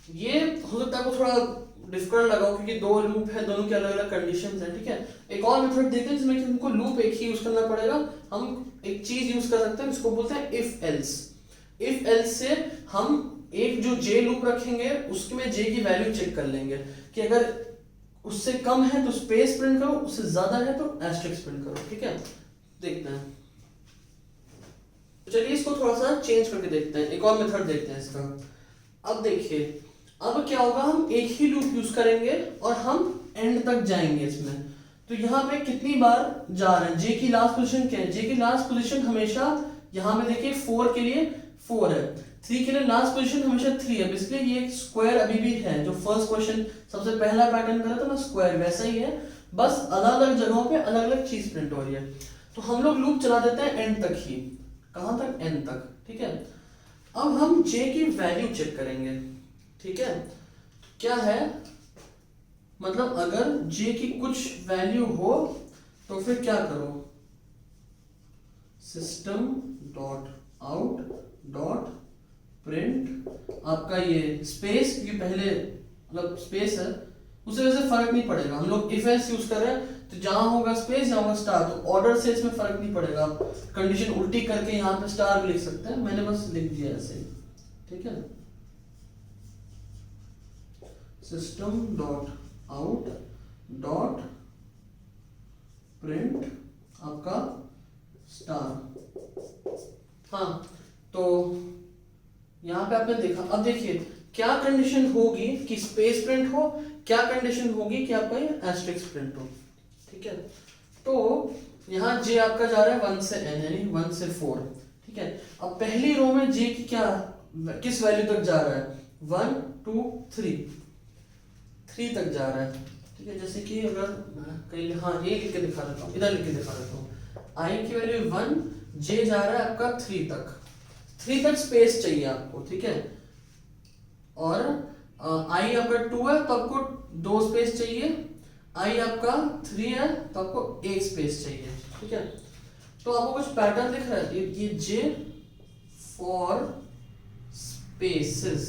ये हो सकता है आपको थोड़ा डिफिकल्ट लगा हो क्योंकि दो लूप है, दोनों के अलग अलग कंडीशंस हैं, ठीक है। एक और मेथड देखते हैं जिसमें कि हमको लूप एक ही यूज करना पड़ेगा। हम एक चीज यूज कर सकते हैं जिसको बोलते हैं इफ एल्स। इफ एल्स से हम एक जो जे लूप रखेंगे उसमें जे की वैल्यू चेक कर लेंगे कि अगर उससे कम है तो स्पेस प्रिंट करो, उससे ज्यादा है तो एस्टेरिस्क प्रिंट करो, ठीक है। देखते हैं, तो चलिए इसको थोड़ा सा चेंज करके देखते हैं, एक और मेथड देखते हैं इसका। अब देखिए, अब क्या होगा, हम एक ही लूप यूज करेंगे और हम एंड तक जाएंगे इसमें। तो यहाँ पे कितनी बार जा रहे हैं, जे की लास्ट पोजीशन क्या है, जे की लास्ट पोजीशन हमेशा यहाँ पे देखिए 4 के लिए 4 है, 3 के लिए लास्ट पोजीशन हमेशा 3 है, इसलिए ये स्क्वायर अभी भी है। जो फर्स्ट क्वेश्चन सबसे पहला पैटर्न करा था ना स्क्वायर, वैसा ही है, बस अलग अलग जगहों पे अलग अलग चीज प्रिंट हो रही है। तो हम लोग लूप चला देते हैं एंड तक ही, कहां तक, एन तक, ठीक है। अब हम जे की वैल्यू चेक करेंगे, ठीक है। क्या है, मतलब अगर जे की कुछ वैल्यू हो तो फिर क्या करो, system dot out dot print आपका ये स्पेस, क्योंकि पहले मतलब स्पेस है उसे वैसे फर्क नहीं पड़ेगा, हम लोग इफ एल्स यूज कर रहे हैं तो जहां होगा स्पेस जहां होगा स्टार, तो ऑर्डर से इसमें फर्क नहीं पड़ेगा। आप कंडीशन उल्टी करके यहाँ पे स्टार भी लिख सकते हैं, मैंने बस लिख दिया ऐसे ही, ठीक है। System dot out dot print आपका स्टार। हाँ, तो यहाँ पे आपने देखा, अब देखिए क्या कंडीशन होगी कि स्पेस प्रिंट हो, क्या कंडीशन होगी कि आपका ये एस्टेरिस्क प्रिंट हो, ठीक है। तो यहाँ जे आपका जा रहा है 1 से n, यानी 1 से 4, ठीक है। अब पहली रो में जे की क्या, किस वैल्यू तक जा रहा है, 1 2 3 तक जा रहा है, ठीक है। जैसे कि अगर कहीं, हाँ ये लिख के दिखा देता हूँ, इधर लिख के दिखा देता हूँ, आई की वैल्यू 1, जे जा रहा है आपका 3 तक, 3 तक स्पेस चाहिए आपको, ठीक है। और आई आपका 2 है तो आपको 2 स्पेस चाहिए, आई आपका 3 है तो आपको 1 स्पेस चाहिए, ठीक है। तो आपको कुछ पैटर्न दिख रहा है, ये जे फॉर स्पेसेस,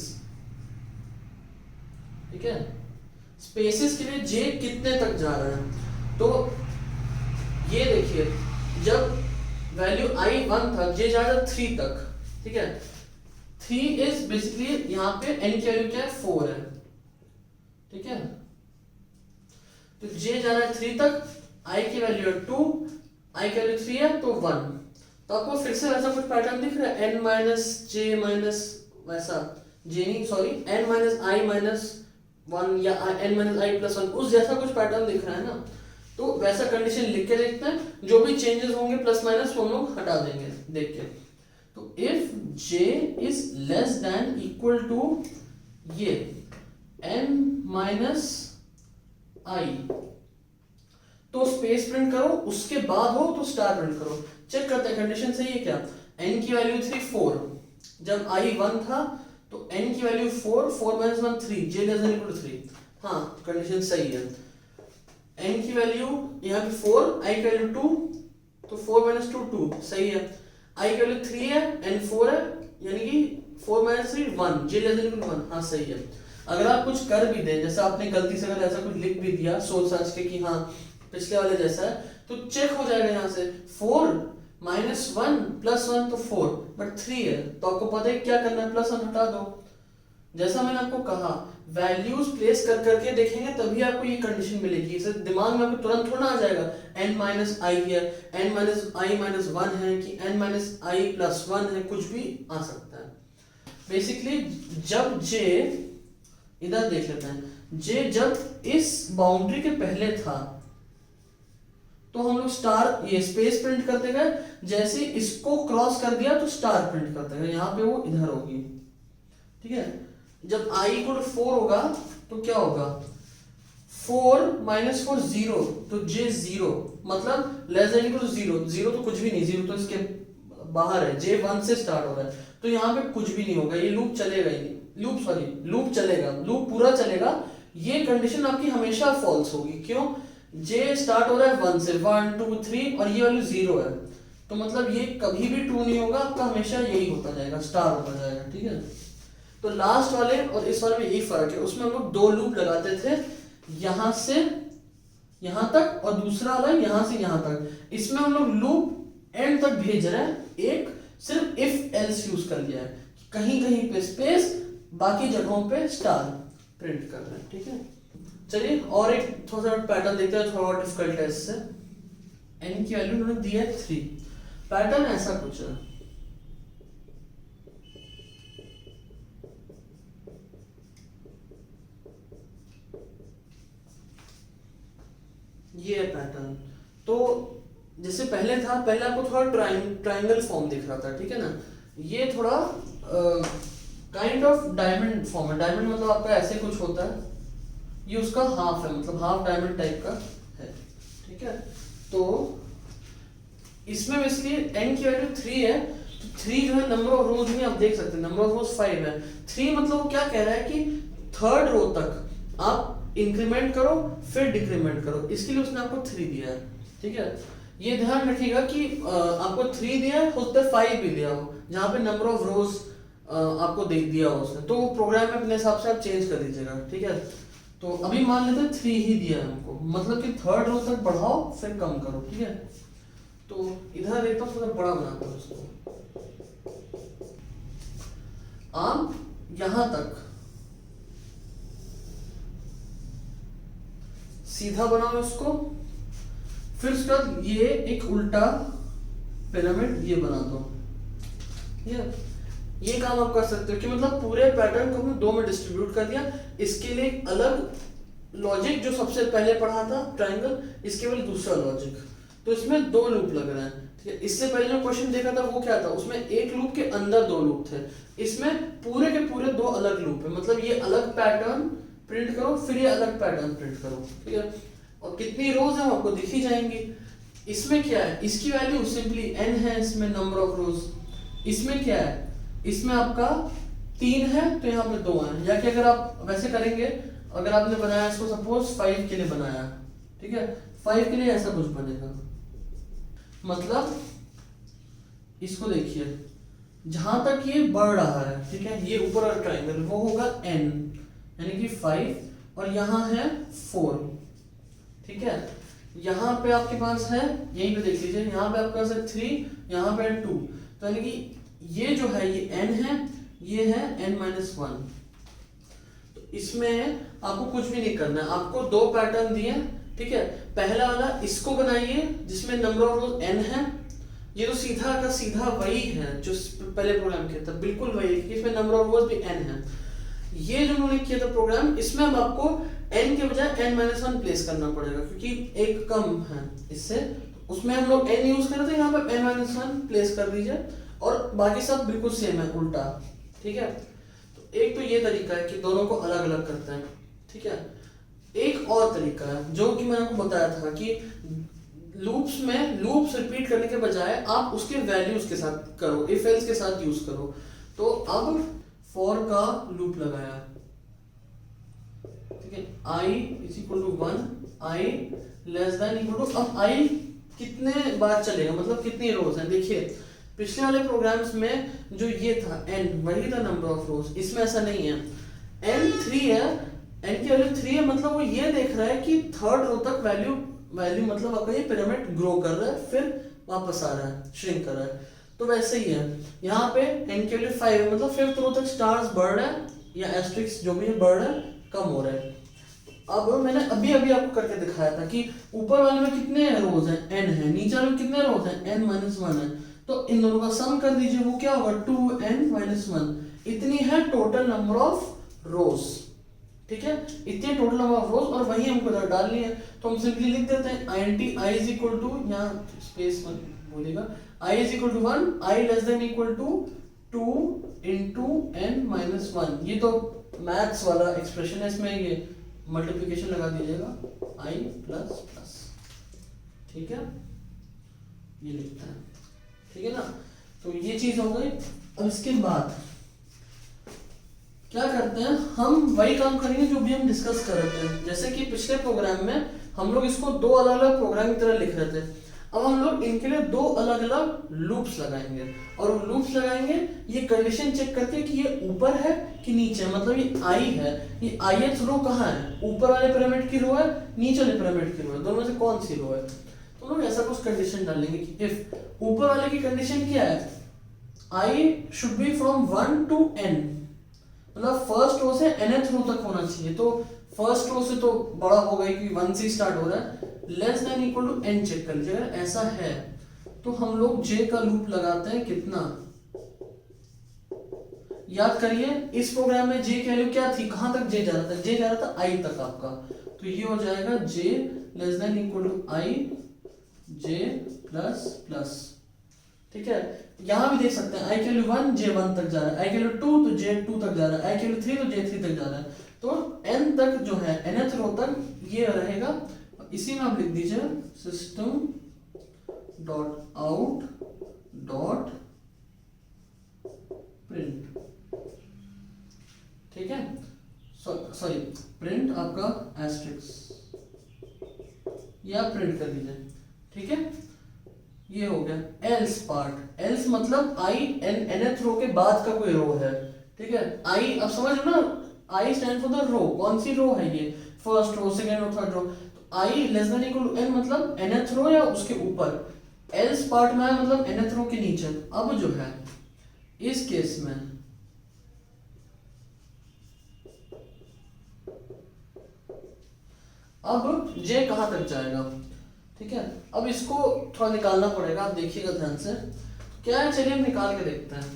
ठीक है। स्पेसेस के लिए जे कितने तक जा रहा है, तो ये देखिए जब वैल्यू आई 1 था, जे जा रहा है 3 तक, ठीक है। 3 इज बेसिकली यहाँ पे n की वैल्यू क्या है, 4 है, ठीक है। तो j जा रहा है 3 तक, i की वैल्यू है 2, i की वैल्यू 3 है तो 1। तो आपको फिर से वैसा कुछ पैटर्न दिख रहा है, n माइनस जे माइनस वैसा, j नहीं sorry, n minus i minus 1 या n माइनस i प्लस 1, उस जैसा कुछ पैटर्न दिख रहा है ना। तो वैसा कंडीशन लिख के देखते हैं, जो भी चेंजेस होंगे प्लस माइनस वो हम लोग हटा देंगे देख के। तो if j is less than equal to ये n माइनस i, तो स्पेस प्रिंट करो, उसके बाद हो तो स्टार प्रिंट करो। चेक करते हैं कंडीशन सही है क्या, n की वैल्यू थी 4, जब i 1 था तो n की value 4, 4 minus 1 3, j less than equal to 3, हाँ कंडीशन सही है। n की वैल्यू यहाँ पे 4, i की वैल्यू 2, तो 4 माइनस 2 2, सही है। i की वैल्यू 3 है, n 4 है, यानी कि 4 minus 3 1, j less than equal to 1, हाँ सही है। अगर आप कुछ कर भी दें, जैसे आपने गलती से अगर ऐसा कुछ लिख भी दिया सोच समझ के कि हाँ पिछले वाले जैसा है, तो चेक हो जाएगा यहाँ से 4 माइनस 1 प्लस 1 तो 4, बट 3 है तो आपको पता है क्या करना है, प्लस 1 हटा दो। जैसा मैंने आपको कहा, वैल्यूज प्लेस कर करके देखेंगे तभी आपको ये कंडीशन मिलेगी, इसे दिमाग में आपको तुरंत थोड़ा आ जाएगा n माइनस आई है, n माइनस आई माइनस 1 है कि n माइनस आई प्लस 1 है, कुछ भी आ सकता है। बेसिकली जब j, इधर देख लेते हैं, j जब इस बाउंड्री के पहले था तो हम लोग स्टार ये स्पेस प्रिंट करते गए, जैसे इसको क्रॉस कर दिया तो स्टार प्रिंट करते गए, यहाँ पे वो इधर होगी, ठीक है। जब i इक्वल 4 होगा तो क्या होगा, 4 माइनस 4 0, तो j 0, मतलब लेस देन इक्वल टू 0, 0 तो कुछ भी नहीं, 0 तो इसके बाहर है, j 1 से स्टार्ट हो रहा है, तो यहाँ पे कुछ भी नहीं होगा, ये लूप चलेगा ही नहीं, लूप चलेगा, लूप पूरा चलेगा। ये कंडीशन आपकी हमेशा फॉल्स होगी, क्यों, j स्टार्ट हो रहा है 1 से, 1 2 3 और ये वैल्यू 0 है, तो मतलब ये कभी भी ट्रू नहीं होगा आपका, हमेशा यही होता जाएगा, स्टार होता जाएगा, ठीक है। तो तो लास्ट वाले और इस वाले में यही फर्क है, उसमें हम लोग 2 लूप लगाते थे, यहां से यहां तक और दूसरा वाला यहां से यहां तक। इसमें हम लोग लूप एंड तक भेज रहे हैं, एक सिर्फ इफ एल्स यूज कर लिया है, कहीं कहीं पे स्पेस, बाकी जगहों पे स्टार प्रिंट कर रहे हैं। ठीक है, चलिए और एक थोड़ा सा पैटर्न देखते हैं, थोड़ा डिफिकल्ट है इससे। एन की वैल्यू उन्होंने दी है 3, पैटर्न ऐसा कुछ है, ये है पैटर्न। तो जैसे पहले था, पहले आपको थोड़ा ट्राइंगल फॉर्म दिख रहा था, ठीक है ना, ये थोड़ा काइंड ऑफ डायमंड फॉर्म है। डायमंड मतलब आपका ऐसे कुछ होता है, ये उसका हाफ है, मतलब हाफ डायमंड टाइप का है। ठीक है, तो इसमें इसलिए n की वैल्यू 3 है, तो 3 जो है नंबर ऑफ रोज में आप देख सकते हैं, नंबर ऑफ रोज 5 है। 3 मतलब वो क्या कह रहा है कि थर्ड रो तक आप इंक्रीमेंट करो फिर डिक्रीमेंट करो, इसके लिए उसने आपको 3 दिया है। ठीक है, ये ध्यान रखिएगा कि आपको 3 दिया है, हो सकता है 5 भी दिया हो, जहाँ पे नंबर ऑफ रोज आपको दे दिया हो उसने, तो वो प्रोग्राम में अपने हिसाब से आप चेंज कर दीजिएगा। ठीक है, तो अभी मान लेते हैं 3 ही दिया है हमको, मतलब कि थर्ड रो तक बढ़ाओ फिर कम करो। ठीक है, तो इधर एक तो थोड़ा बड़ा बनाता हूँ इसको, आप यहां तक सीधा बनाओ इसको, फिर उसके बाद ये एक उल्टा पिरामिड ये बना दो। ये काम आप कर सकते हो कि मतलब पूरे पैटर्न को हमने 2 में डिस्ट्रीब्यूट कर दिया। इसके लिए एक अलग लॉजिक जो सबसे पहले पढ़ा था ट्रायंगल, इसके लिए दूसरा लॉजिक, तो इसमें 2 लूप लग रहे हैं। ठीक है, इससे पहले जो क्वेश्चन देखा था वो क्या था, उसमें एक लूप के अंदर 2 लूप थे, इसमें पूरे के पूरे 2 अलग लूप है, मतलब ये अलग पैटर्न प्रिंट करो फिर ये अलग पैटर्न प्रिंट करो। ठीक है, और कितनी रोज है आपको दिख ही जाएंगी। इसमें क्या है, इसकी वैल्यू सिंपली n है, इसमें नंबर ऑफ रोज। इसमें क्या है, इसमें आपका 3 है तो यहाँ पे 2 है, या कि अगर आप वैसे करेंगे, अगर आपने बनाया इसको सपोज 5 के लिए बनाया, ठीक है, 5 के लिए ऐसा कुछ बनेगा, मतलब इसको देखिए जहां तक ये बढ़ रहा है, ठीक है, ये ऊपर वाला ट्रायंगल वो होगा n, यानी कि 5, और यहाँ है 4। ठीक है, यहाँ पे आपके पास है, यहीं पे देख लीजिए, यहाँ पे आपके पास है 3, यहाँ पे है 2, तो यानी कि ये जो है ये n है, ये है n-1। तो इसमें आपको कुछ भी नहीं करना है, आपको 2 पैटर्न दिए। ठीक है, पहला वाला इसको बनाइए जिसमें नंबर ऑफ रोज n है, ये तो सीधा का सीधा वही है जो पहले प्रोग्राम किया था, बिल्कुल वही है, इसमें नंबर ऑफ रोज भी n है। ये जो उन्होंने किया था प्रोग्राम, इसमें अब आपको n के बजाय n-1 प्लेस करना पड़ेगा, क्योंकि एक कम है इससे, उसमें हम लोग n यूज कर रहे थे, यहाँ पे n-1 प्लेस कर दीजिए, और बाकी सब बिल्कुल सेम है, उल्टा। ठीक है, तो एक तो ये तरीका है कि दोनों को अलग अलग करते हैं। ठीक है, एक और तरीका है जो कि मैंने आपको बताया था कि लूप्स में लूप्स रिपीट करने के बजाय आप उसके वैल्यूज के साथ करो, इफ एल्स के साथ यूज करो। तो अब फॉर का लूप लगाया, ठीक है, i is equal to 1, i less than equal to, अब i कितने बार चलेगा, मतलब कितनी रोज है। देखिए पिछले वाले प्रोग्राम्स में जो ये था n, वही था नंबर ऑफ रोज, इसमें ऐसा नहीं है, n 3 है, n की वैल्यू 3 है, मतलब वो ये देख रहा है कि थर्ड रो तक वैल्यू मतलब आपका ये पिरामिड ग्रो कर रहा है, फिर वापस आ रहा है, श्रिंक कर रहा है। तो वैसे ही है, यहाँ पे n की वैल्यू 5 है, मतलब फिफ्थ रो तक स्टार्स बढ़ रहा है, या एस्ट्रिक्स जो भी है बढ़ रहा है, कम हो रहा है। अब मैंने अभी आपको करके दिखाया था कि ऊपर वाले में कितने रोज हैं, n है, नीचे वाले में कितने रोज हैं, n-1 है, तो इन दोनों का सम कर दीजिए, वो क्या होगा 2n-1, इतनी है टोटल नंबर ऑफ रोज। ठीक है, इतने टोटल नंबर ऑफ रोज, और वही हमको डालनी है, तो हम सिंपली लिख देते हैं int i is equal to, यहाँ स्पेस बोलेगा, i is equal to 1, i less than equal to 2 into n-1। ये तो मैथ्स वाला एक्सप्रेशन है, इसमें ये मल्टीप्लिकेशन लगा दीजिएगा i प्लस प्लस। ठीक है, ये लिखता है, ठीक है ना, तो ये चीज हो गई। अब इसके बाद क्या करते हैं, हम वही काम करेंगे जो भी हम डिस्कस कर रहे थे, जैसे कि पिछले प्रोग्राम में हम लोग इसको 2 अलग अलग प्रोग्राम की तरह लिख रहे थे। अब हम लोग इनके लिए दो अलग अलग लूप्स लगाएंगे, और वो लूप्स लगाएंगे ये कंडीशन चेक करके कि ये ऊपर है कि नीचे है। मतलब ये आई है, ये ith रो कहाँ है, ऊपर वाले पिरामिड की रो है, नीचे वाले पिरामिड की रो है, दोनों में से कौन सी रो है। तो लोग ऐसा कुछ कंडीशन डालेंगे कि इफ ऊपर वाले की कंडीशन क्या है, I should be from 1 to n, मतलब फर्स्ट रो से nth रो तक होना चाहिए। तो फर्स्ट रो से तो बड़ा होगा कि 1 से स्टार्ट हो रहा है, less than equal to n check कर लीजिए। अगर ऐसा है तो हम लोग j का लूप लगाते हैं कितना, याद करिए इस प्रोग्राम में j की वैल्यू क्या थी, कहां तक j जा रहा था, j जा रहा था i तक आपका, तो ये हो जाएगा j less than equal to i j plus plus. ठीक है, यहां भी देख सकते हैं i की वैल्यू 1 j 1 तक जा रहा है, i की वैल्यू 2 तो j 2 तक जा रहा है, i की वैल्यू 3 तो j 3 तक जा रहा है। तो n तक जो है nth रो तक ये रहेगा। इसी में आप लिख दीजिए system dot out dot print. ठीक है, सॉरी प्रिंट आपका एस्ट्रिक्स, या प्रिंट कर दीजिए। ठीक है, ये हो गया एल्स पार्ट। एल्स मतलब आई nth रो के बाद का कोई रो है। ठीक है, आई अब समझ लो ना, I stand for the row, कौन सी रो है ये, first row, second row, third row. तो I less than equal to n मतलब nth रो या उसके ऊपर, एल्स पार्ट में है मतलब nth रो के नीचे। अब जो है इस केस में अब j कहां तक जाएगा। ठीक है, अब इसको थोड़ा निकालना पड़ेगा, आप देखिएगा ध्यान से क्या है। चलिए हम निकाल के देखते हैं।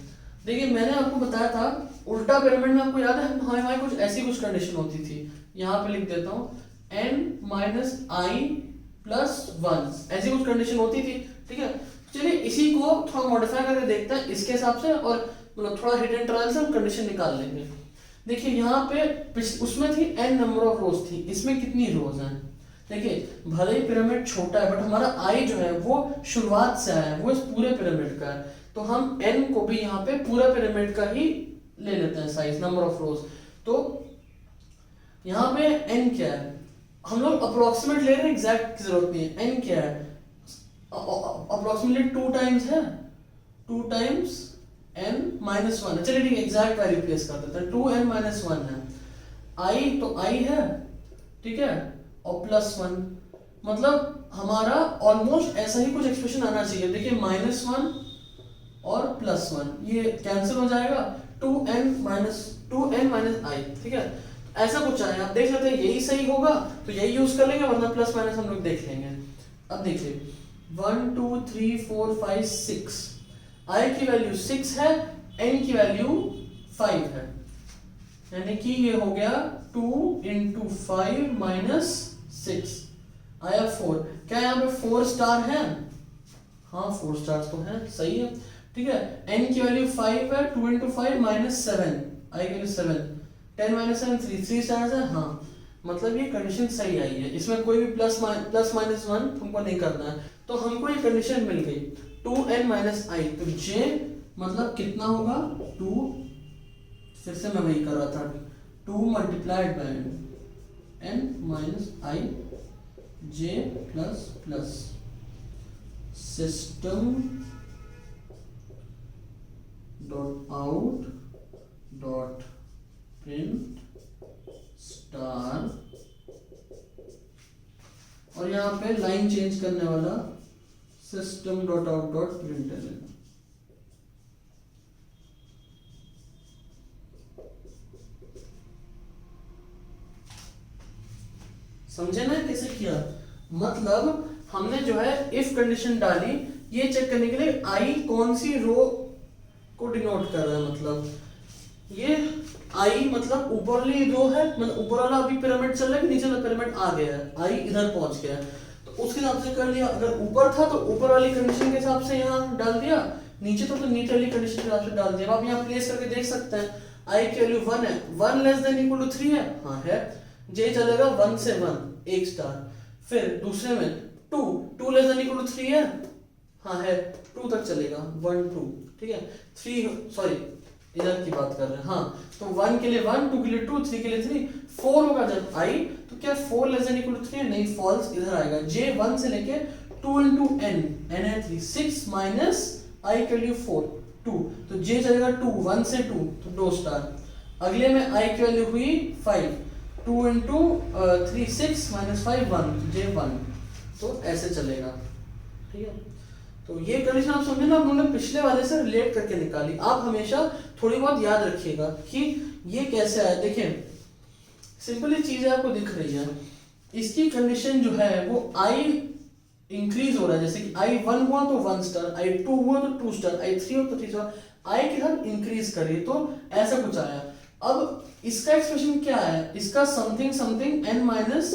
देखिए मैंने आपको बताया था उल्टा पिरामिड में, आपको याद है हमारे कुछ ऐसी कुछ कंडीशन होती थी, यहाँ पे लिख देता हूँ n माइनस आई प्लस 1, ऐसी कुछ कंडीशन होती थी। ठीक है, चलिए इसी को थोड़ा मॉडिफाई करके देखते हैं इसके हिसाब से, और मतलब थोड़ा हिट एंड ट्रायल से हम कंडीशन निकाल लेंगे। देखिए यहाँ पे उसमें थी n नंबर ऑफ रोज थी, इसमें कितनी रोज हैं। देखिए भले ही पिरामिड छोटा है बट हमारा आई जो है वो शुरुआत से आया है, वो इस पूरे पिरामिड का है। तो हम n को भी यहाँ पे पूरा पिरामिड का ही ले लेते हैं साइज, नंबर ऑफ रोज। तो यहाँ पे n क्या है, हम लोग अप्रोक्सीमेट ले रहे हैं, एग्जैक्ट की जरूरत नहीं है। n क्या है, अप्रोक्सीमेटली 2 टाइम्स है, 2 टाइम्स n माइनस 1 है। चलिए ठीक है, एग्जैक्ट वैल्यू प्लेस कर देते हैं, 2n माइनस 1 है। i तो i है, ठीक है, और प्लस 1, मतलब हमारा ऑलमोस्ट ऐसा ही कुछ एक्सप्रेशन आना चाहिए। देखिए माइनस 1 और प्लस 1 ये कैंसिल हो जाएगा, 2n माइनस i। ठीक है, ऐसा कुछ आया, आप देख सकते हैं यही सही होगा तो यही यूज कर लेंगे, वरना प्लस माइनस हम लोग देख लेंगे। अब देखिए 1 2 3 4 5 6, i की वैल्यू 6 है, n की वैल्यू 5 है, यानी कि ये हो गया 2 इंटू 5 माइनस 6 आया 4। क्या यहाँ पे 4 स्टार है, हाँ 4 स्टार तो है, सही है। ठीक है, n की वैल्यू 5 है, 2 इंटू 5 माइनस 7, आई की वैल्यू 7, 10 माइनस 7 3 स्टार्स है, हाँ मतलब ये कंडीशन सही आई है, इसमें कोई भी प्लस माइनस 1 हमको नहीं करना है। तो हमको ये कंडीशन मिल गई 2n माइनस आई, तो j मतलब कितना होगा 2, फिर से मैं वही कर रहा था, 2 multiplied by n minus I j plus plus system dot out dot print star, और यहाँ पे लाइन चेंज करने वाला system dot out dot print L. समझे ना कैसे किया, मतलब हमने जो है इफ कंडीशन डाली ये चेक करने के लिए आई कौन सी रो को डिनोट कर रहा है। मतलब ये आई मतलब ऊपर वाली रो है, मतलब ऊपर वाला अभी पिरामिड चल रहा है, नीचे वाला पिरामिड आ गया है, आई इधर पहुंच गया है, तो उसके हिसाब से कर लिया। अगर ऊपर था तो ऊपर वाली कंडीशन के हिसाब से यहाँ डाल दिया, नीचे तो नीचे वाली कंडीशन के हिसाब से डाल दिया। आप यहाँ प्लेस करके देख सकते हैं, आई की वैल्यू 1 है, 1 लेस देन इक्वल टू 3 है, हाँ है, जे चलेगा 1 से 1 1 स्टार, फिर दूसरे में 2 लेस देन इक्वल टू 3 है, हाँ है, 2 तक चलेगा 1 2, ठीक है, 3 सॉरी इधर की बात कर रहे हैं, हाँ तो 1 के लिए 1, 2 के लिए 2, 3 के लिए 3, 4 होगा जब आई, तो क्या 4 लेस देन इक्वल टू 3 है, नहीं फॉल्स, इधर आएगा, जे 1 से लेके 2 इंटू एन, एन है 3, 6 माइनस आई की वैल्यू 4 2, तो जे चलेगा 2, 1 से 2 तो 2 स्टार। अगले में आई की वैल्यू हुई 5, 2 इंटू 3 6 माइनस 5 1, जे 1, तो ऐसे चलेगा। ठीक है, तो ये कंडीशन आप समझे ना, हमने पिछले वाले से रिलेट करके निकाली। आप हमेशा थोड़ी बहुत याद रखिएगा कि ये कैसे आया। देखिए सिंपली चीजें आपको दिख रही है, इसकी कंडीशन जो है वो आई इंक्रीज हो रहा है, जैसे कि i1 हुआ तो 1 स्टार, i2 हुआ तो 2 स्टार, i3 हुआ तो 3 स्टार, i के साथ इंक्रीज करिए तो ऐसा कुछ आया। अब इसका एक्सप्रेशन क्या है, इसका समथिंग समथिंग n माइनस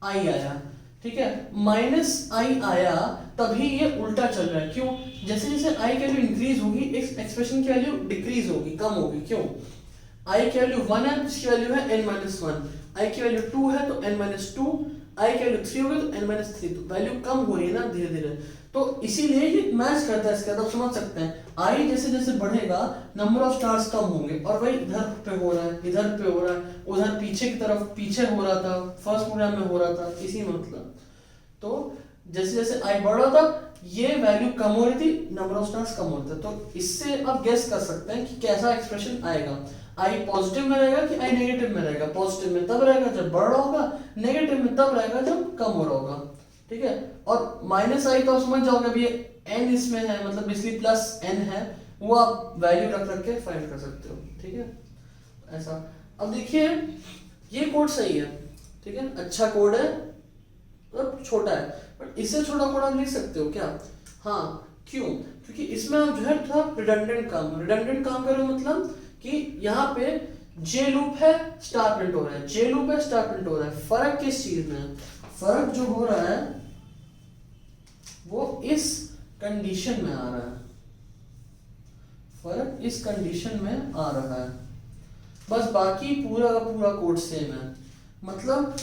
आई आया। ठीक है, माइनस आई आया तभी ये उल्टा चल रहा है। क्यों? जैसे जैसे i की वैल्यू इंक्रीज होगी एक्सप्रेशन की वैल्यू डिक्रीज होगी, कम होगी। क्यों? i की वैल्यू 1 है, इसकी वैल्यू है n माइनस 1, i की वैल्यू 2 है तो n माइनस 2, आई की वैल्यू 3 होगी तो n माइनस 3, तो वैल्यू कम हो रही है ना धीरे धीरे, तो इसीलिए ये मैच करता है इसके साथ। आप समझ सकते हैं आई जैसे जैसे बढ़ेगा नंबर ऑफ स्टार्स कम होंगे, और वही इधर पे हो रहा है, इधर पे हो रहा है, उधर पीछे की तरफ पीछे हो रहा था, फर्स्ट प्रोग्राम में हो रहा था, इसी मतलब। तो जैसे जैसे आई बढ़ रहा था ये वैल्यू कम हो रही थी, नंबर ऑफ स्टार्स कम होते थे। तो इससे आप गेस कर सकते हैं कि कैसा एक्सप्रेशन आएगा। आई पॉजिटिव में रहेगा कि आई नेगेटिव में रहेगा। पॉजिटिव में तब रहेगा जब बढ़ रहा होगा, नेगेटिव में तब रहेगा जब कम हो रहा होगा। ठीक है, और माइनस आई तो आप समझ जाओगे, अभी एन इसमें है मतलब इसलिए प्लस एन है, वो आप वैल्यू रख रख के फाइंड कर सकते हो। ठीक है, ऐसा। अब देखिए ये कोड सही है, ठीक है, अच्छा कोड है, मतलब छोटा है, बट इससे छोटा कोड आप लिख सकते हो क्या? हाँ, क्यों? क्योंकि इसमें आप जो है थोड़ा रिडंडेंट काम करो, मतलब कि यहाँ पे जे लूप है स्टार प्रिंट हो रहा है, जे लूप है स्टार प्रिंट हो रहा है। फर्क किस चीज में है? फर्क जो हो रहा है वो इस कंडीशन में आ रहा है, फर्क इस कंडीशन में आ रहा है, बस बाकी पूरा का पूरा कोड सेम है। मतलब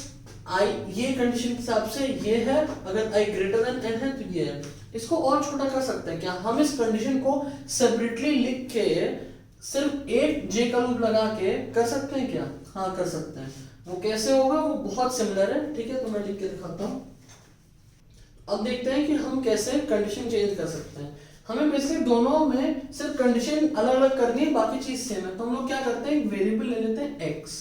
आई ये कंडीशन के हिसाब से ये है, अगर आई ग्रेटर देन एन है तो ये है। इसको और छोटा कर सकते हैं क्या? हम इस कंडीशन को सेपरेटली लिख के सिर्फ एक जे का लूप लगा के कर सकते हैं क्या? हाँ कर सकते हैं। वो कैसे होगा? वो बहुत सिमिलर है। ठीक है, तो मैं लिख के दिखाता हूँ। अब देखते हैं कि हम कैसे कंडीशन चेंज कर सकते हैं। हमें बेसिकली दोनों में सिर्फ कंडीशन अलग अलग करनी है, बाकी चीज सेम है। तो हम लोग क्या करते हैं, एक वेरिएबल ले लेते हैं x।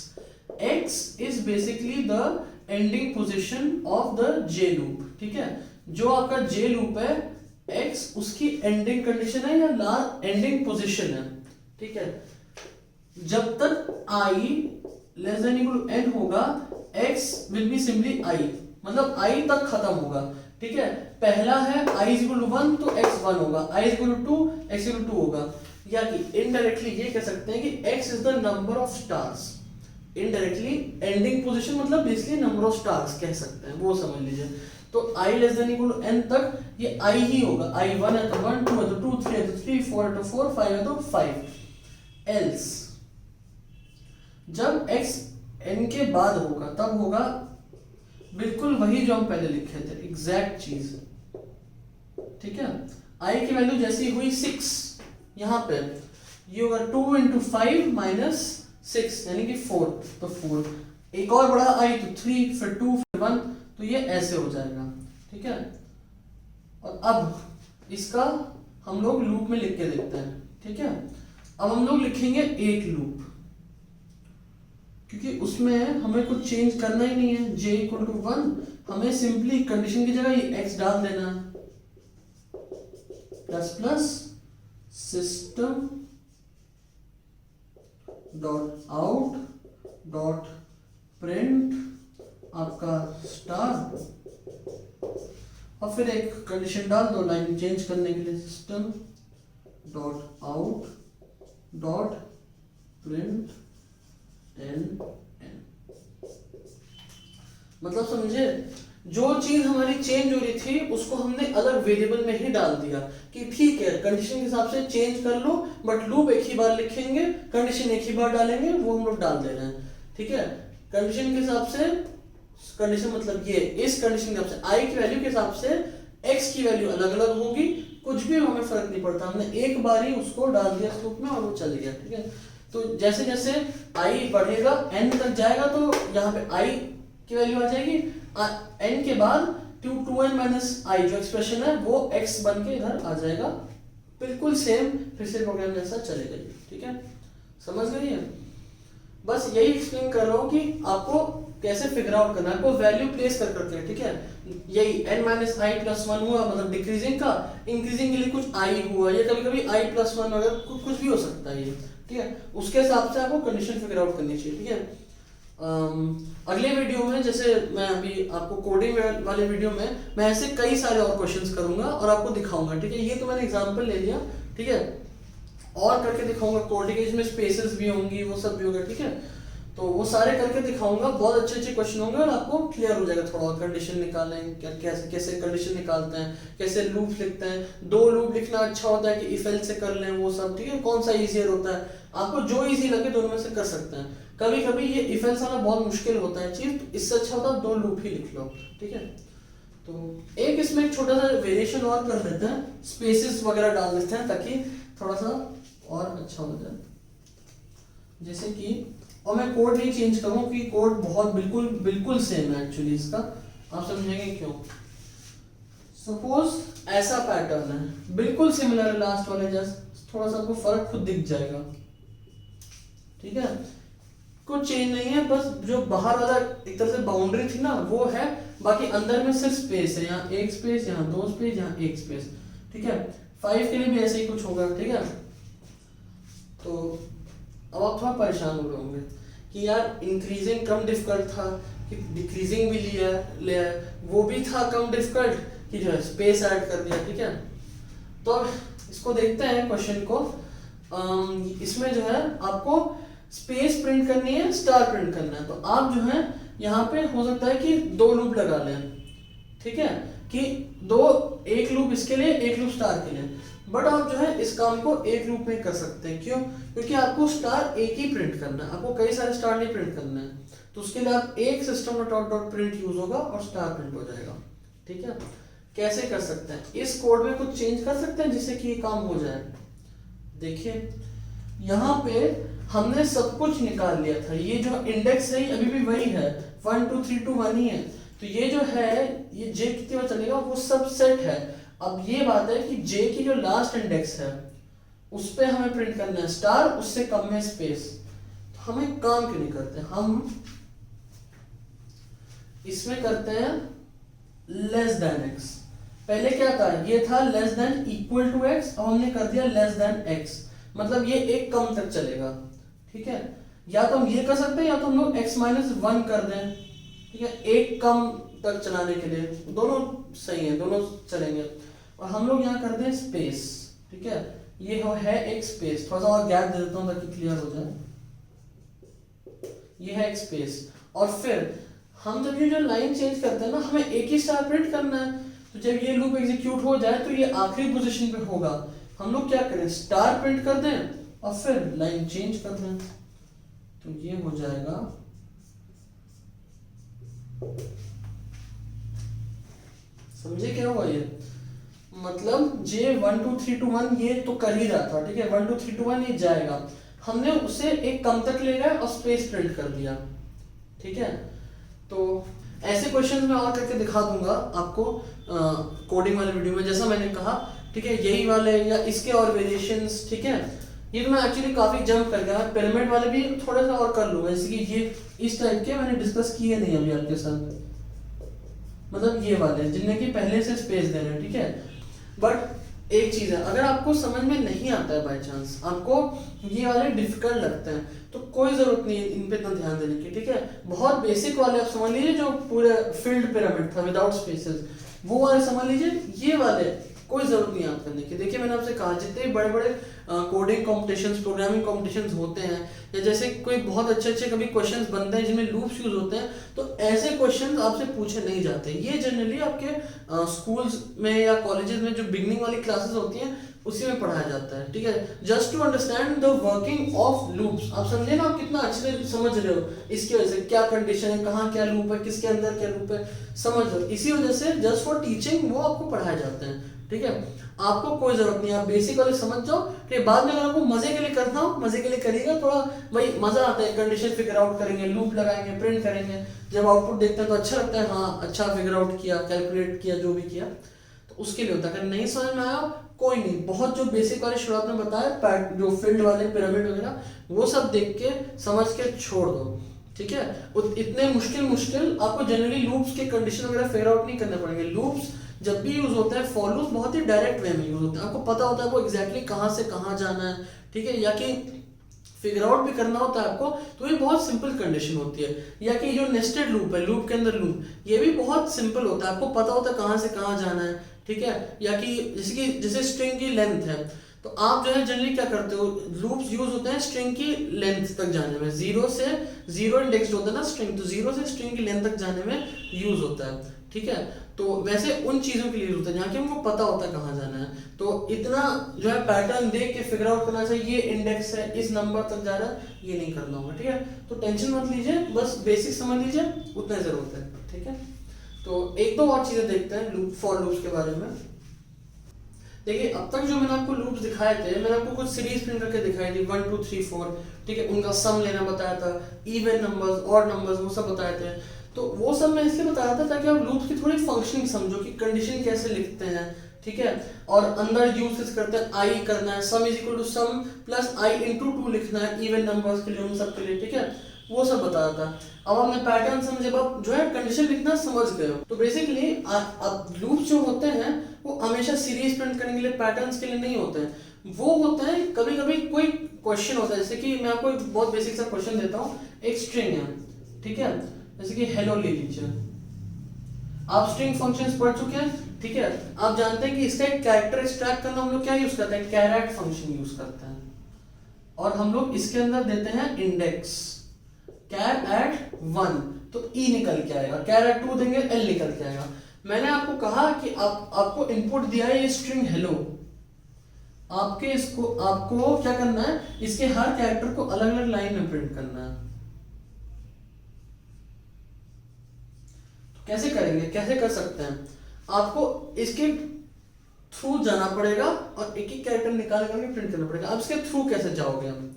x is basically the ending position of the J loop. ठीक है, जो आपका जे लूप है x उसकी एंडिंग कंडीशन है या लास्ट एंडिंग पोजीशन है। ठीक है, जब तक i less than equal to n होगा x will be simply i, मतलब i तक खत्म होगा। ठीक है, पहला है i इज इक्वल टू 1 तो x 1 होगा, i is equal to 2 x equal to 2 होगा। या कि इनडायरेक्टली ये कह सकते हैं कि x is the number of stars. Indirectly ending position मतलब बेसिकली नंबर ऑफ स्टार्स कह सकते हैं, वो समझ लीजिए। तो i less than equal to n तक ये i ही होगा। i 1 है तो 1, 2 है तो 2, 3 है तो 3, 4 है तो 4, 5 है तो 5। एल्स जब x n के बाद होगा तब होगा बिल्कुल वही जो हम पहले लिखे थे, एग्जैक्ट चीज। ठीक है, i की वैल्यू जैसी हुई 6, यहां पे ये होगा 2 इंटू 5 माइनस 6 यानी कि 4, तो 4 एक और बड़ा i तो 3 फिर 2 फिर 1, तो ये ऐसे हो जाएगा। ठीक है, और अब इसका हम लोग लूप में लिख के देखते हैं। ठीक है, अब हम लोग लिखेंगे एक लूप, क्योंकि उसमें हमें कुछ चेंज करना ही नहीं है। j इक्वल टू 1, हमें सिंपली कंडीशन की जगह ये x डाल देना है, plus plus system dot out dot print आपका स्टार, और फिर एक कंडीशन डाल दो लाइन चेंज करने के लिए, system dot out dot print n. मतलब समझे, जो चीज हमारी चेंज हो रही थी उसको हमने अलग वेरिएबल में ही डाल दिया कि ठीक है कंडीशन के हिसाब से चेंज कर लो, बट लूप एक ही बार लिखेंगे, कंडीशन एक ही बार डालेंगे, वो हम लोग डाल दे रहे हैं। ठीक है, कंडीशन के हिसाब से, कंडीशन मतलब ये इस कंडीशन के हिसाब से i की वैल्यू के हिसाब से x की वैल्यू अलग अलग होगी, कुछ भी हमें फर्क नहीं पड़ता, हमने एक बार ही उसको डाल दिया इस लूप में और वो चल गया। ठीक है, तो जैसे जैसे i बढ़ेगा n तक जाएगा तो यहाँ पे i की वैल्यू आ जाएगी n के बाद। 2n माइनस आई जो एक्सप्रेशन है वो x बन के इधर आ जाएगा, बिल्कुल सेम फिर से प्रोग्राम जैसा चलेगा। ठीक है, समझ गई है? बस यही एक्सप्लेन कर रहा हूँ कि आपको कैसे फिगर आउट करना है, आपको वैल्यू प्लेस कर करके। ठीक है, यही n माइनस आई प्लस वन हुआ मतलब डिक्रीजिंग का, इंक्रीजिंग के लिए कुछ i हुआ, या कभी कभी i प्लस वन वगैरह कुछ भी हो सकता है ये। ठीक है, उसके हिसाब से आपको कंडीशन फिगर आउट करनी चाहिए। ठीक है, अगले वीडियो में जैसे मैं अभी आपको कोडिंग वाले वीडियो में मैं ऐसे कई सारे और क्वेश्चंस करूंगा और आपको दिखाऊंगा। ठीक है, ये तो मैंने एग्जांपल ले लिया। ठीक है, और करके दिखाऊंगा, कोडिंग में स्पेसेस भी होंगी, वो सब भी होगा। ठीक है, तो वो सारे करके दिखाऊंगा, बहुत अच्छे अच्छे क्वेश्चन होंगे और आपको क्लियर हो जाएगा थोड़ा और। कंडीशन निकालें कैसे कैसे कंडीशन निकालते हैं, कैसे लूप लिखते हैं, दो लूप लिखना अच्छा होता है कि इफ एल्स से कर लें वो सब। ठीक है, कौन सा इजियर होता है, आपको जो इजी लगे दोनों में से कर सकते हैं। कभी कभी ये इफ एल्स आना बहुत मुश्किल होता है चीज, तो इससे अच्छा होता है दो लूप ही लिख लो। ठीक है, तो एक इसमें एक छोटा सा वेरिएशन और कर देते हैं, स्पेसेस वगैरह डाल देते हैं ताकि थोड़ा सा और अच्छा हो जाए। जैसे कि, और मैं कोड नहीं चेंज करूँ क्योंकि कोड बहुत बिल्कुल सेम है एक्चुअली इसका, आप समझेंगे क्यों। सपोज ऐसा पैटर्न है, बिल्कुल सिमिलर है लास्ट वाले जस्ट, थोड़ा सा आपको फर्क खुद दिख जाएगा। ठीक है, कुछ चेंज नहीं है, बस जो बाहर वाला एक तरह से बाउंड्री थी ना वो है, बाकी अंदर में सिर्फ स्पेस है, यहाँ एक स्पेस, यहाँ दो स्पेस, यहाँ एक स्पेस। ठीक है, 5 के लिए भी ऐसे ही कुछ होगा। ठीक है, तो अब आप थोड़ा परेशान हो रहे होंगे कि यार इंक्रीजिंग कम डिफिकल्ट था कि डिक्रीजिंग भी लिया वो भी था कम डिफिकल्ट कि जो है स्पेस ऐड कर दिया। ठीक है, तो अब इसको देखते हैं क्वेश्चन को। इसमें जो है आपको स्पेस प्रिंट करनी है, स्टार प्रिंट करना है, तो आप जो है यहाँ पे हो सकता है कि दो लूप लगा लें। ठीक है, कि एक लूप इसके लिए, एक लूप स्टार के लिए, बट आप जो है इस काम को एक लूप में कर सकते हैं। क्यों? क्योंकि आपको स्टार एक ही प्रिंट करना है, आपको कई सारे स्टार नहीं प्रिंट करना है, तो उसके लिए आप एक system dot dot print use होगा और स्टार प्रिंट हो जाएगा। ठीक है, कैसे कर सकते हैं, इस कोड में कुछ चेंज कर सकते हैं जिससे कि ये काम हो जाए। देखिए यहाँ पे हमने सब कुछ निकाल लिया था, ये जो इंडेक्स है अभी भी वही है, 1 2 3 2 1 ही है, तो ये जो है ये j कितनी बार चलेगा वो सब सेट है। अब ये बात है कि j की जो लास्ट इंडेक्स है उस पे हमें प्रिंट करना है स्टार, उससे कम में स्पेस, तो हम एक काम क्यों नहीं करते, हम इसमें करते हैं लेस देन x। पहले क्या था, ये था less than equal to x, अब हमने कर दिया लेस देन x, मतलब ये एक कम तक चलेगा। ठीक है, या तो हम ये कर सकते हैं या तो हम लोग x-1 कर दें। ठीक है, एक कम तक चलाने के लिए दोनों सही है, दोनों चलेंगे, और हम लोग यहाँ कर दें स्पेस। ठीक है, ये है एक स्पेस, थोड़ा सा और गैप दे देता हूँ ताकि क्लियर हो जाए। ये है एक स्पेस, और फिर हम जब ये जो लाइन चेंज करते हैं ना, हमें एक ही स्टार प्रिंट करना है, तो जब ये लूप एग्जीक्यूट हो जाए तो ये आखिरी पोजीशन पे होगा, हम लोग क्या करें स्टार प्रिंट कर दें और फिर लाइन चेंज कर दें, तो ये हो जाएगा समझे क्या हुआ ये, मतलब j 1 2 3 2 1 ये तो कर ही रहा था। ठीक है, 1 2 3 2 1 ये जाएगा, हमने उसे एक कम तक ले गए और स्पेस प्रिंट कर दिया। ठीक है, तो ऐसे क्वेश्चन मैं और करके दिखा दूंगा आपको कोडिंग वाले वीडियो में, जैसा मैंने कहा। ठीक है, यही वाले या इसके और वेरिएशंस। ठीक है, ये तो मैं एक्चुअली काफी जंप कर गया, पिरामिड वाले भी थोड़ा सा और कर लूंगा, जैसे कि ये इस टाइप के मैंने डिस्कस किए नहीं अभी आपके साथ, मतलब ये वाले जिनमें कि पहले से स्पेस दे रहे हैं। ठीक है, बट एक चीज है, अगर आपको समझ में नहीं आता है बाय चांस, आपको ये वाले डिफिकल्ट लगते हैं, तो कोई जरूरत नहीं है इन पे इतना ध्यान देने की। ठीक है, बहुत बेसिक वाले आप समझ लीजिए, जो पूरे फील्ड पिरामिड था विदाउट स्पेसेस, वो वाले समझ लीजिए, ये वाले कोई जरूरत नहीं याद करने की। देखिए मैंने आपसे कहा जितने बड़े बड़े कोडिंग कॉम्पिटिशन्स, प्रोग्रामिंग कॉम्पिटिशन्स होते हैं, या जैसे कोई बहुत अच्छे अच्छे कभी क्वेश्चंस बनते हैं जिनमें लूप्स यूज होते हैं, तो ऐसे क्वेश्चंस आपसे पूछे नहीं जाते। ये जनरली आपके स्कूल्स में या कॉलेजेस में जो बिगनिंग वाली क्लासेस होती हैं उसी में पढ़ाया जाता है। ठीक है, just to understand the working of loops. आप समझे ना, आप कितना अच्छे से समझ रहे हो, इसकी वजह से क्या कंडीशन है, कहाँ क्या लूप है, किसके अंदर क्या लूप है, समझ लो। इसी वजह से जस्ट फॉर टीचिंग वो आपको पढ़ाए जाते हैं। ठीक है, आपको कोई जरूरत नहीं, आप बेसिक वाले समझ जाओ। ठीक, बाद में अगर आपको मजे के लिए करना हो, मजे के लिए करिएगा, थोड़ा वही मजा आता है, कंडीशन फिगर आउट करेंगे, लूप लगाएंगे, प्रिंट करेंगे, जब आउटपुट देखते हैं तो अच्छा लगता है, हाँ अच्छा फिगर आउट किया, कैलकुलेट किया, जो भी किया, तो उसके लिए होता है। अगर नहीं समझ में आया कोई नहीं, बहुत जो बेसिक वाले शुरुआत में बताया, जो फील्ड वाले पिरामिड वगैरह, वो सब देख के समझ के छोड़ दो, ठीक है। इतने मुश्किल आपको जनरली लूप्स के कंडीशन वगैरह फिगर आउट नहीं करने पड़ेंगे। लूप्स जब भी यूज होता है, फॉर लूप्स बहुत ही डायरेक्ट वे में यूज होते हैं, आपको पता होता है वो एग्जैक्टली कहाँ से कहाँ जाना है, ठीक है, या कि फिगर आउट भी करना होता है आपको, तो ये बहुत सिंपल कंडीशन होती है। या कि जो नेस्टेड लूप है, लूप के अंदर लूप, ये भी बहुत सिंपल होता है, आपको पता होता है कहाँ से कहाँ जाना है, ठीक है। या कि जैसे स्ट्रिंग की लेंथ है, तो आप जो है जनरली क्या करते हो, लूप्स यूज होते हैं स्ट्रिंग की लेंथ तक जाने में, जीरो इंडेक्स होता है ना स्ट्रिंग, तो जीरो से स्ट्रिंग की लेंथ तक जाने में यूज होता है, ठीक है। तो वैसे उन चीजों के लिए यूज होता है जहाँ की हमको पता होता है कहाँ जाना है। तो इतना जो है पैटर्न देख के फिगर आउट करना चाहिए, ये इंडेक्स है, इस नंबर तक जा रहा है, ये नहीं करना होगा, ठीक है। तो टेंशन मत लीजिए, बस बेसिक समझ लीजिए, उतना जरूरत है, ठीक है। तो एक दो और चीजें देखते हैं लूप, फॉर लूप्स के बारे में। देखिए अब तक जो मैंने आपको लूप्स दिखाए थे, मैंने आपको कुछ सीरीज प्रिंट करके दिखाई थी, 1 2 3 4, ठीक है, उनका सम लेना बताया था, इवन नंबर्स, ऑड नंबर्स, वो सब बताए थे। तो वो सब मैं इसलिए बताया था ताकि आप लूप्स की थोड़ी फंक्शनिंग समझो कि कंडीशन कैसे लिखते हैं, ठीक है, और अंदर यूज करते हैं, आई करना है, sum is equal to sum plus i into 2 लिखना है इवन नंबर्स के लिए, उन सब के लिए, ठीक है, वो सब बताया था। अब हमने पैटर्न समझे, अब जो है कंडीशन लिखना समझ गए हो, तो बेसिकली अब लूप्स जो होते हैं वो हमेशा सीरीज प्रिंट करने के लिए, पैटर्न्स के लिए नहीं होते हैं, वो होते हैं कभी कभी कोई क्वेश्चन होता है, जैसे कि मैं आपको एक बहुत बेसिक सा क्वेश्चन देता हूँ, एक स्ट्रिंग है, ठीक है, जैसे कि हेलो ले लीजिए, आप स्ट्रिंग फंक्शंस पढ़ चुके हैं, ठीक है, आप जानते हैं कि इसका एक कैरेक्टर एक्सट्रैक्ट करना हम लोग क्या यूज करते हैं, कैरेट फंक्शन यूज करते हैं, और हम लोग इसके अंदर देते हैं इंडेक्स, कैर एट 1 तो ई निकल के आएगा, कैर एट 2 देंगे एल निकल के आएगा। मैंने आपको कहा कि आपको इनपुट दिया है ये स्ट्रिंग हेलो, आपको क्या करना है, इसके हर कैरेक्टर को अलग अलग लाइन में प्रिंट करना है। तो कैसे करेंगे, कैसे कर सकते हैं, आपको इसके थ्रू जाना पड़ेगा और एक एक कैरेक्टर निकाल करके प्रिंट करना पड़ेगा। अब इसके थ्रू कैसे जाओगे हम,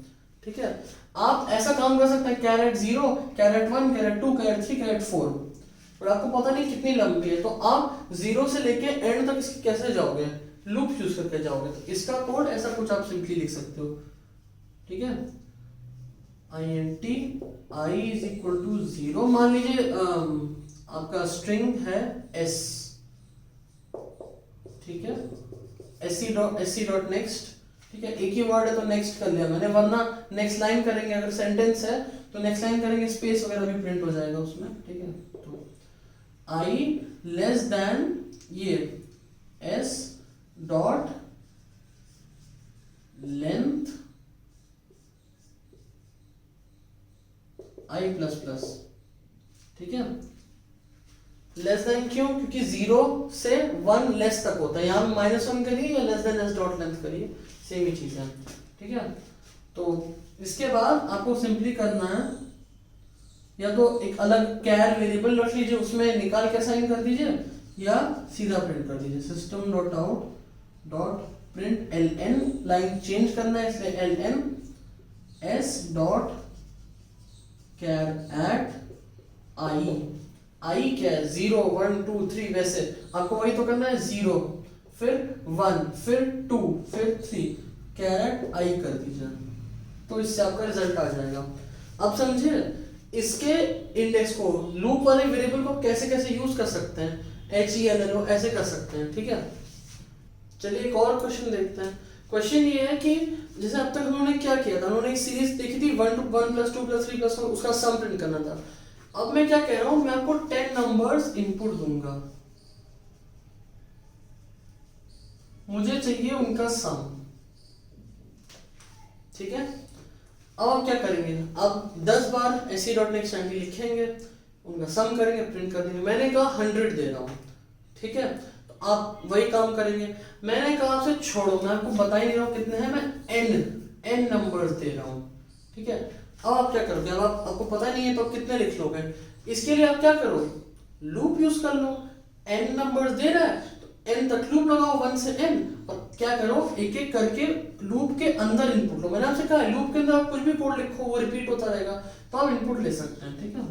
ठीक है, आप ऐसा काम कर सकते हैं, caret 0, caret 1, caret 2, caret 3, caret 4, और आपको पता नहीं कितनी लंबी है, तो आप 0 से लेके एंड तक इसकी कैसे जाओगे, लूप यूज करके जाओगे। तो इसका कोड ऐसा कुछ आप सिंपली लिख सकते हो, ठीक है, int i is equal to 0, मान लीजिए आपका स्ट्रिंग है s, ठीक है, sc डॉट नेक्स्ट, ठीक है, एक ही वर्ड है तो नेक्स्ट कर लिया मैंने, वरना नेक्स्ट लाइन करेंगे, अगर सेंटेंस है तो नेक्स्ट लाइन करेंगे, स्पेस वगैरह भी प्रिंट हो जाएगा उसमें, ठीक है। तो i लेस देन ये s dot length i plus plus, ठीक है, लेस देन क्यों, क्योंकि 0 से 1 लेस तक होता है, यहाँ -1 करिए या less than s dot length करिए, सेम ही चीज है, ठीक है। तो इसके बाद आपको सिंपली करना है, या तो एक अलग कैर वेरिएबल रख लीजिए, उसमें निकाल के असाइन कर दीजिए, या सीधा प्रिंट कर दीजिए, system dot out dot print ln, line change करना है इसलिए ln s dot char at i क्या है, 0 1 2 3, वैसे आपको वही तो करना है, 0 फिर 1 फिर 2 फिर 3, कैरेट i कर दीजिए, तो इससे आपका रिजल्ट आ जाएगा। अब समझिए इसके इंडेक्स को, लूप वाले वेरिएबल को कैसे कैसे यूज कर सकते हैं, HELLO ऐसे कर सकते हैं, ठीक है। चलिए एक और क्वेश्चन देखते हैं। क्वेश्चन ये है कि जैसे अब तक उन्होंने क्या किया था, उन्होंने एक सीरीज देखी थी 1 + 2 + 3 + 1, उसका सम प्रिंट करना था। अब मैं क्या कह रहा हूं, मैं आपको 10 नंबर्स इनपुट दूंगा, मुझे चाहिए उनका सम, ठीक है। अब आप क्या करेंगे, अब 10 बार sc.next लिखेंगे, उनका सम करेंगे, प्रिंट कर देंगे। मैंने कहा 100 दे रहा हूं, ठीक है, तो आप वही काम करेंगे। मैंने कहा आपसे छोड़ो, मैं आपको बता ही नहीं रहा हूं कितने हैं, मैं n नंबर्स दे रहा हूं, ठीक है। अब आप क्या करोगे, अब आपको पता नहीं है तो आप कितने लिख लोगे, इसके लिए आप क्या करो, लूप यूज कर लो, n नंबर्स दे रहा है तो n तक लूप लगाओ 1 से n, और क्या करो एक एक करके लूप के अंदर इनपुट लो। मैंने आपसे कहा है लूप के अंदर आप कुछ भी कोड लिखो वो रिपीट होता रहेगा, तो आप इनपुट ले सकते हैं। ठीक है,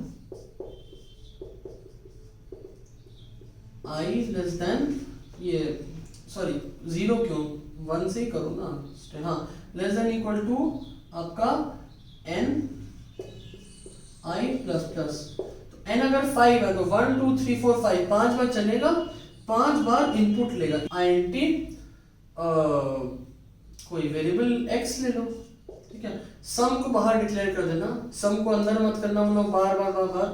i लेस देन ये सॉरी 0 क्यों, 1 से ही करो ना। हाँ, लेस देन इक्वल टू आपका n i प्लस प्लस, तो n अगर 5 है तो 1 2 3 4 5 5 बार चलेगा, 5 बार इनपुट लेगा। int कोई वेरिएबल x ले लो। ठीक है, सम को बाहर डिक्लेयर कर देना, सम को अंदर मत करना, मतलब बार बार बार बार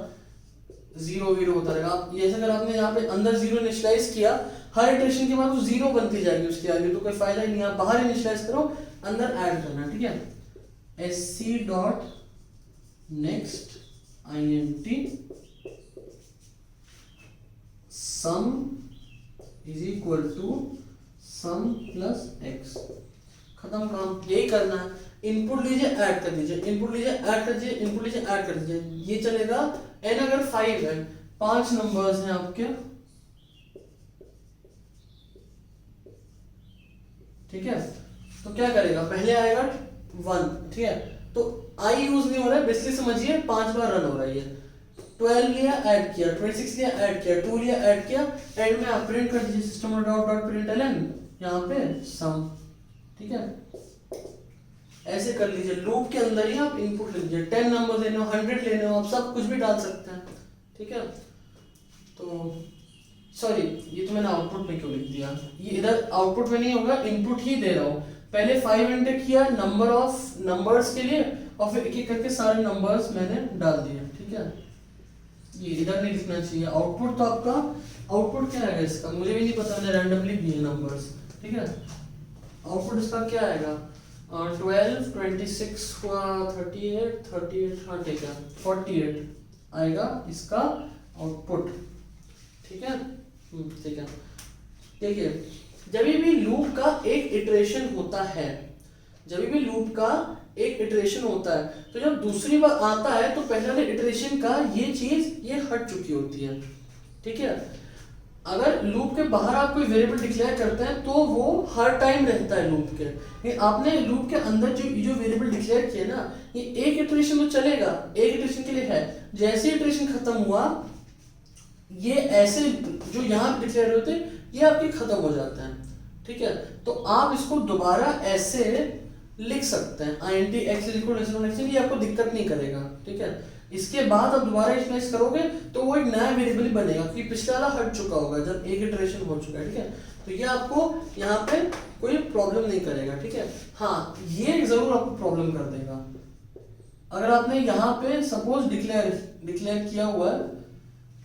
0 0 होता रहेगा। आप ये अगर आपने यहाँ पे अंदर 0 इनिशियलाइज किया, हर इटरेशन के बाद वो 0 बनती जाएगी उसके आगे, तो कोई फायदा ही नहीं। आप बाहर इनिशियलाइज करो, अंदर ऐड करना। ठीक है, sc dot next int sum is equal to sum plus x। खत्म काम, यही करना है। इनपुट लीजिए ऐड कर दीजिए, इनपुट लीजिए ऐड कर दीजिए, इनपुट लीजिए ऐड कर दीजिए, ये चलेगा। n अगर 5 है, 5 नंबर्स हैं आपके। ठीक है, तो क्या करेगा, पहले आएगा 1। ठीक है, तो i यूज नहीं हो रहा है, बेसिकली समझिए 5 बार रन हो रहा है ये। 12 लिया ऐड किया, 26 लिया ऐड किया, 2 लिया ऐड किया, एंड में आप प्रिंट कर दीजिए सिस्टम डॉट डॉट println यहाँ पे सम। ठीक है, ऐसे कर लीजिए, लूप के अंदर ही आप इनपुट लीजिए। 10 नंबर लेने हो, 100 लेने हो, आप सब कुछ भी डाल सकते हैं। ठीक है, तो सॉरी ये तो मैंने आउटपुट में क्यों लिख दिया, ये इधर आउटपुट में नहीं होगा, इनपुट ही दे रहा हूँ। पहले 5 एंटर किया नंबर ऑफ नंबर्स के लिए, और फिर एक एक करके सारे नंबर्स मैंने डाल दिए। ठीक है, ये इधर नहीं लिखना चाहिए। आउटपुट तो आपका आउटपुट क्या आएगा इसका, मुझे भी नहीं पता, मैंने रैंडमली दिए नंबर्स। ठीक है, आउटपुट इसका क्या आएगा, 12 26 हुआ 38 38, हाँ ठीक है 48 आएगा इसका आउटपुट। ठीक है, ठीक है। देखिए, जब भी लूप का एक इटरेशन होता है, जब भी लूप का एक इटरेशन होता है, तो जब दूसरी बार आता है तो पहले वाले इटरेशन का ये चीज ये हट चुकी होती है। ठीक है, अगर लूप के बाहर आप कोई वेरिएबल डिक्लेयर करते हैं तो वो हर टाइम रहता है लूप के। आपने लूप के अंदर जो वेरिएबल डिक्लेयर किया ना, ये एक इटरेशन तो चलेगा, एक इटरेशन के लिए है। जैसे इटरेशन खत्म हुआ, ये ऐसे जो यहाँ डिक्लेयर होते ये आपके खत्म हो जाते हैं। ठीक है, तो आप इसको दोबारा ऐसे लिख सकते हैं, int x ये आपको दिक्कत नहीं करेगा। ठीक है, इसके बाद आप दोबारा इनिशियलाइज करोगे तो वो एक नया वेरिएबल बनेगा, क्योंकि पिछला वाला हट चुका होगा जब एक इटरेशन हो चुका है। ठीक है, तो ये आपको यहाँ पे कोई प्रॉब्लम नहीं करेगा। ठीक है, हाँ ये जरूर आपको प्रॉब्लम कर देगा। अगर आपने यहाँ पे सपोज डिक्लेयर किया हुआ है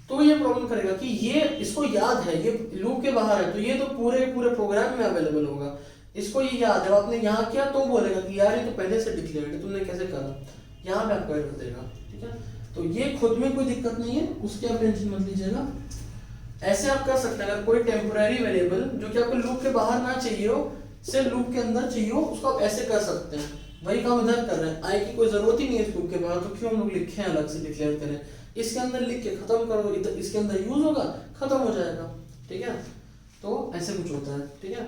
तो ये प्रॉब्लम करेगा कि ये इसको याद है, ये लूप के बाहर है, तो ये तो पूरे प्रोग्राम में अवेलेबल होगा, इसको ये याद है। आपने यहाँ किया तो बोलेगा कि यार ये तो पहले से डिक्लेयर है, तुमने कैसे करा, यहाँ पे आपको एरर देगा। ठीक है, तो ये खुद में कोई दिक्कत नहीं है, उसकी आप टेंशन मत लीजिएगा। ऐसे आप कर सकते हैं, अगर कोई टेम्पोररी वेरिएबल जो कि आपको लूप के बाहर ना चाहिए हो, सिर्फ लूप के अंदर चाहिए हो, उसको आप ऐसे कर सकते हैं। वही काम इधर कर रहे हैं, आई की कोई जरूरत ही नहीं है इस लूप के बाहर, तो क्यों हम लोग लिखे हैं अलग से डिक्लेयर करें, इसके अंदर लिख के खत्म करो, इधर इसके अंदर यूज होगा, खत्म हो जाएगा। ठीक है, तो ऐसे कुछ होता है। ठीक है,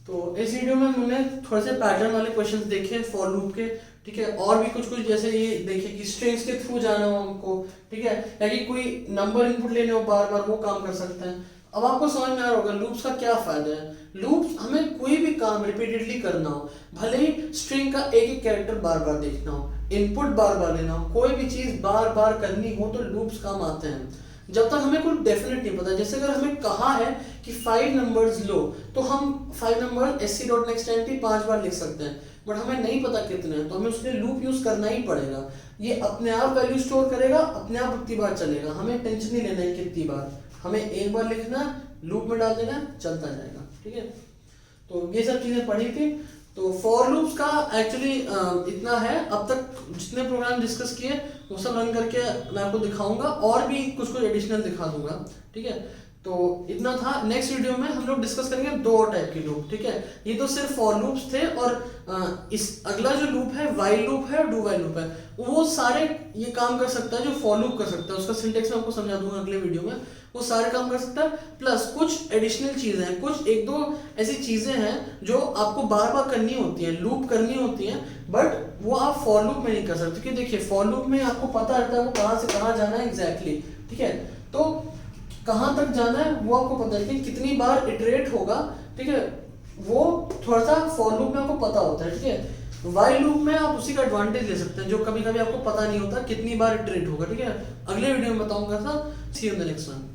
तो इस वीडियो में हमने थोड़े से पैटर्न वाले क्वेश्चंस देखे फॉर लूप के। ठीक है, और भी कुछ जैसे ये देखे कि स्ट्रिंग्स के थ्रू जाना हो हमको। ठीक है, या कि कोई नंबर इनपुट लेने हो बार बार, वो काम कर सकते हैं। अब आपको समझ में आ रहा होगा लूप्स का क्या फायदा है। लूप्स हमें कोई भी काम रिपीटेडली करना हो, भले ही स्ट्रिंग का एक एक कैरेक्टर बार बार देखना हो, इनपुट बार बार लेना हो, कोई भी चीज बार बार करनी हो, तो लूप्स काम आते हैं। जब तक हमें कुछ डेफिनेट नहीं पता, जैसे अगर हमें कहा है कि 5 नंबर्स लो, तो हम 5 नंबर sc.nextInt 5 बार लिख सकते हैं, बट हमें नहीं पता कितने हैं, तो हमें उसके लूप यूज करना ही पड़ेगा। ये अपने आप वैल्यू स्टोर करेगा, अपने आप उतनी बार चलेगा, हमें टेंशन नहीं लेना है कितनी बार, हमें एक बार लिखना, लूप में डाल देना, चलता जाएगा। ठीक है, तो ये सब चीजें पढ़ी थी। तो फॉर लूप्स का एक्चुअली इतना है। अब तक जितने प्रोग्राम डिस्कस किए वो सब रन करके मैं आपको दिखाऊंगा, और भी कुछ एडिशनल दिखा दूंगा। ठीक है, तो इतना था। नेक्स्ट वीडियो में हम लोग डिस्कस करेंगे दो और टाइप के लूप, ठीक है। ये तो सिर्फ फॉर लूप्स थे, और इस अगला जो लूप है व्हाइल लूप है, डू व्हाइल लूप है, वो सारे ये काम कर सकता है जो फॉर लूप कर सकता है। उसका सिंटेक्स मैं आपको समझा दूंगा अगले वीडियो में। वो सारे काम कर सकता है, प्लस कुछ एडिशनल चीजें हैं, कुछ एक दो ऐसी चीजें हैं जो आपको बार बार करनी होती हैं, लूप करनी होती हैं, बट वो आप फॉर लूप में नहीं कर सकते। क्योंकि देखिए फॉर लूप में आपको पता रहता है वो कहाँ से कहाँ जाना है एग्जैक्टली, ठीक है। तो कहाँ तक जाना है वो आपको पता है, लेकिन कितनी बार इटरेट होगा, ठीक है, वो थोड़ा सा फॉर लूप में आपको पता होता है, ठीक है। व्हाइल लूप में आप उसी का एडवांटेज ले सकते हैं, जो कभी कभी आपको पता नहीं होता कितनी बार इटरेट होगा, ठीक है। अगले वीडियो में बताऊंगा। See you in the next one.